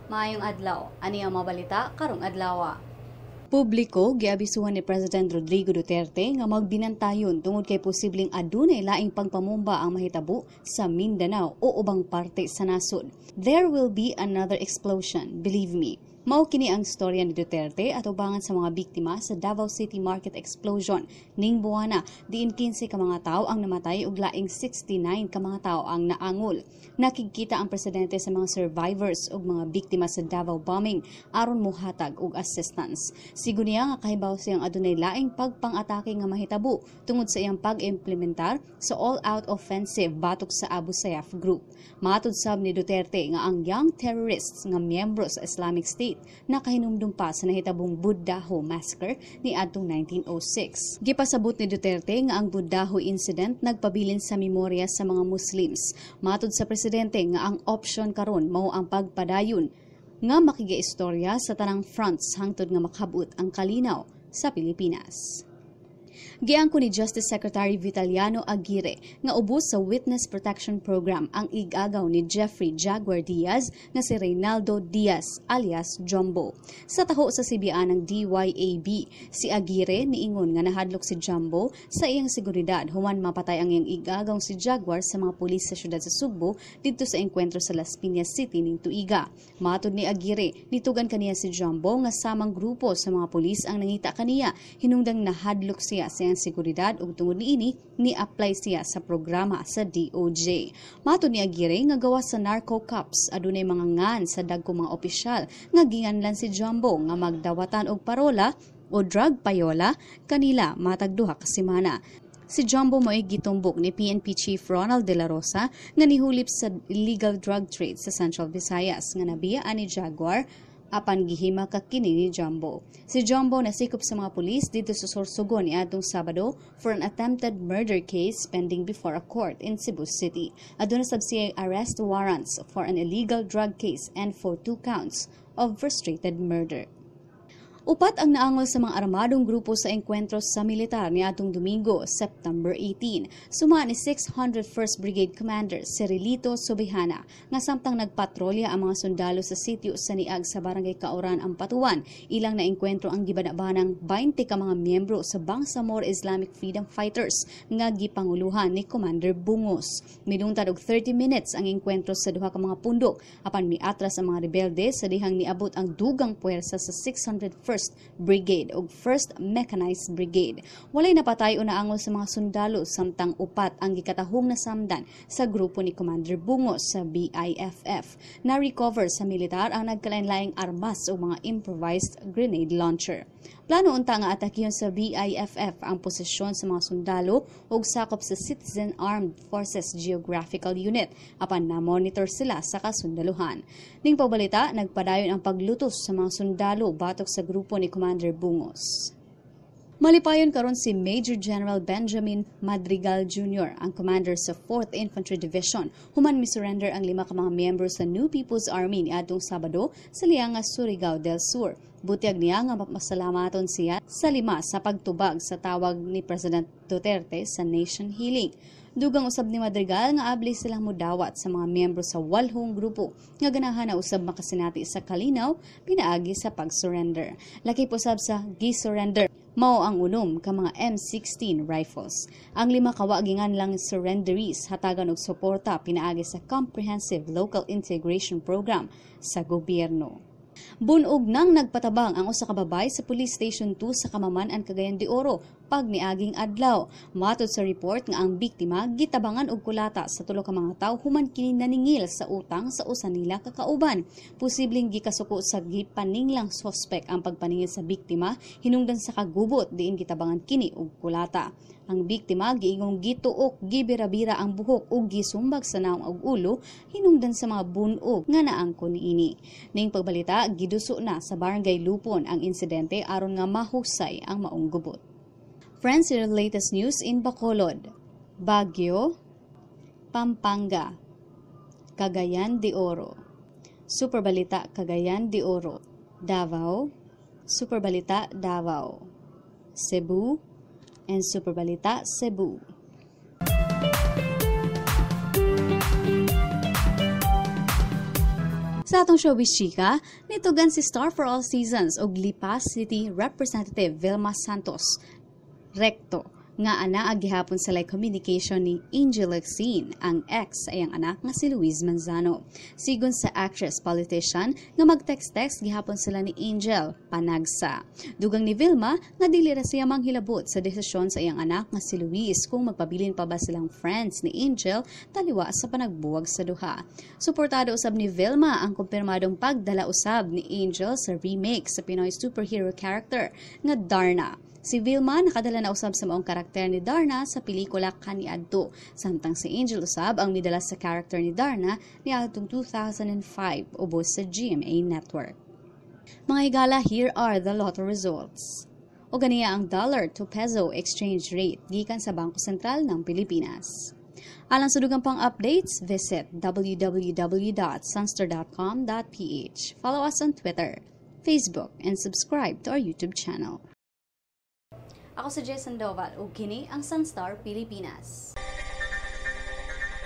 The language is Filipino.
Maayong adlaw, ani ang mabalita karong adlaw. Publiko giabisuhan ni President Rodrigo Duterte nga magbinantayon tungod kay posibleng adunay laing pagpamumba ang mahitabo sa Mindanao o ubang parte sa nasod. There will be another explosion, believe me. Mao kini ang storya ni Duterte at ubangan sa mga biktima sa Davao City Market explosion ning buwana diin 15 ka mga tawo ang namatay ug laing 69 ka mga tawo ang naangol. Nakikita ang presidente sa mga survivors ug mga biktima sa Davao bombing aron mohatag og assistance. Sigo niya nga kahibaw siyang adunay laing pagpang-atake nga mahitabo tungod sa iyang pag-implementar sa all-out offensive batok sa Abu Sayyaf Group. Matud sab ni Duterte nga ang young terrorists nga miyembro sa Islamic State nakahinumdum pa sa nahitabong Budaho Massacre ni adtong 1906. Gipasabot ni Duterte nga ang Budaho incident nagpabilin sa memorya sa mga Muslims. Matud sa presidente nga ang option karon mao ang pagpadayon nga makigaistorya sa tanang fronts hangtod nga makabut ang kalinaw sa Pilipinas. Giangko ni Justice Secretary Vitaliano Aguirre nga ubos sa Witness Protection Program ang igagaw ni Jeffrey Jaguar Diaz nga si Reynaldo Diaz alias Jumbo. Sa taho sa CBA ng DYAB, si Aguirre niingon nga nahadlok si Jumbo sa iyang seguridad human mapatay ang iyang igagaw si Jaguar sa mga pulis sa syudad sa Sugbo didto sa engkwentro sa Las Piñas City ning tuiga. Matud ni Aguirre, nitugan kaniya si Jumbo nga samang grupo sa mga pulis ang nangita kaniya hinungdang nahadlok siya sa ang seguridad ug tungod niini ni-apply siya sa programa sa DOJ. Matud ni Aguirre nga gawas sa narco cops adunay mga ngan sa dagkong mga opisyal nga ginganlan si Jumbo nga magdawatan og parola o drug payola kanila matag duha ka semana. Si Jumbo mo'y gitumbok ni PNP Chief Ronald De La Rosa nga nihulip sa illegal drug trade sa Central Visayas nga nabiyaan ni Jaguar apan gihima ka kini ni Jumbo. Si Jumbo nasikop sa mga pulis dito sa Sorsogon niadtong Sabado for an attempted murder case pending before a court in Cebu City. Aduna sab siya arrest warrants for an illegal drug case and for 2 counts of frustrated murder. Upat ang naangol sa mga armadong grupo sa engkwentro sa militar niadtong Domingo, September 18. Suma ni 601st Brigade Commander Cirilito Subihana nga samtang nagpatrolya ang mga sundalo sa sitio sa Niag sa Barangay Kauran, Ampatuan. Ilang na engkwentro ang gibanabanang 20 ka mga miyembro sa Bangsamoro Islamic Freedom Fighters nga gipanguluhan ni Commander Bungos. Midungtad og 30 minutes ang engkwentro sa duha ka mga pundok apan miatras ang mga rebelde sa dihang niabot ang dugang puwersa sa 601st Brigade ug 1st Mechanized Brigade. Walay napatay o naangol sa mga sundalo samtang upat ang gikatahong nasamdan sa grupo ni Commander Bungos sa BIFF. Na-recover sa militar ang nagkalain-laing armas o mga improvised grenade launcher. Plano unta nga atakiyon sa BIFF ang posisyon sa mga sundalo ug sakop sa Citizen Armed Forces Geographical Unit apan na-monitor sila sa kasundaluhan. Ning pabalita, nagpadayon ang paglutos sa mga sundalo batok sa grupo ni Commander Bungos. Malipayon karon si Major General Benjamin Madrigal Jr., ang commander sa 4th Infantry Division. Human misurrender ang 5 ka mga miyembro sa New People's Army niadtong Sabado sa Liangas, Surigao del Sur. Butyag niya nga mapasalamaton siya sa 5 sa pagtubag sa tawag ni President Duterte sa Nation Healing. Dugang usab ni Madrigal nga abli silang mudawat sa mga miyembro sa 8 grupo nga ganahan na usab makasinati sa kalinaw pinaagi sa pag-surrender. Laki posab sa gi-surrender mao ang unom ka mga M16 rifles. Ang 5 kawagingan lang surrenderies hatagan og suporta pinaagi sa Comprehensive Local Integration Program sa gobyerno. Bunog nang nagpatabang ang usa ka babay sa Police Station 2 sa Kamaman-an, Cagayan de Oro pag niaging adlaw. Matod sa report nga ang biktima gitabangan og kulata sa 3 ka mga tawo human kini naningil sa utang sa usa nila ka kauban. Posibleng gikasuko sa gipaninglang suspect ang pagpaningil sa biktima hinungdan sa kagubot diin gitabangan kini og kulata. Ang biktima giingong gituok, gibira-bira ang buhok ug gisumbag sa naong og ulo hinungdan sa mga bunog nga naangko niini. Ning pagbalita giduso na sa Barangay Lupon ang insidente aron nga mahusay ang maong gubot. Friends, your latest news in Bacolod, Baguio, Pampanga, Cagayan de Oro, Superbalita Cagayan de Oro, Davao, Superbalita Davao, Cebu, and Superbalita Cebu. Sa atong showbiz chika, nitugan si Star for All Seasons og Lipa City Representative Vilma Santos Recto nga ana gihapon sa live communication ni Angel Lexine, ang ex sa iyang anak nga si Luis Manzano. Sigon sa actress politician nga mag-text-text gihapon sila ni Angel panagsa. Dugang ni Vilma nga dili ra siya manghilabot sa desisyon sa iyang anak nga si Luis kung magpabilin pa ba silang friends ni Angel taliwa sa panagbuwag sa duha. Suportado usab ni Vilma ang kumpirmadong pagdala usab ni Angel sa remake sa Pinoy superhero character nga Darna. Si Vilma nakadala na usab sa maong karakter ni Darna sa pelikula kaniadto, samtang si Angel usab ang midala sa karakter ni Darna niadtong 2005 ubos sa GMA Network. Mga higala, here are the lotto results. O ganiya ang dollar to peso exchange rate gikan sa Bangko Sentral ng Pilipinas. Alang sa dugang pang updates, visit www.sunstar.com.ph. Follow us on Twitter, Facebook, and subscribe to our YouTube channel. Ako si Jason Doval ug kini ang Sunstar Pilipinas.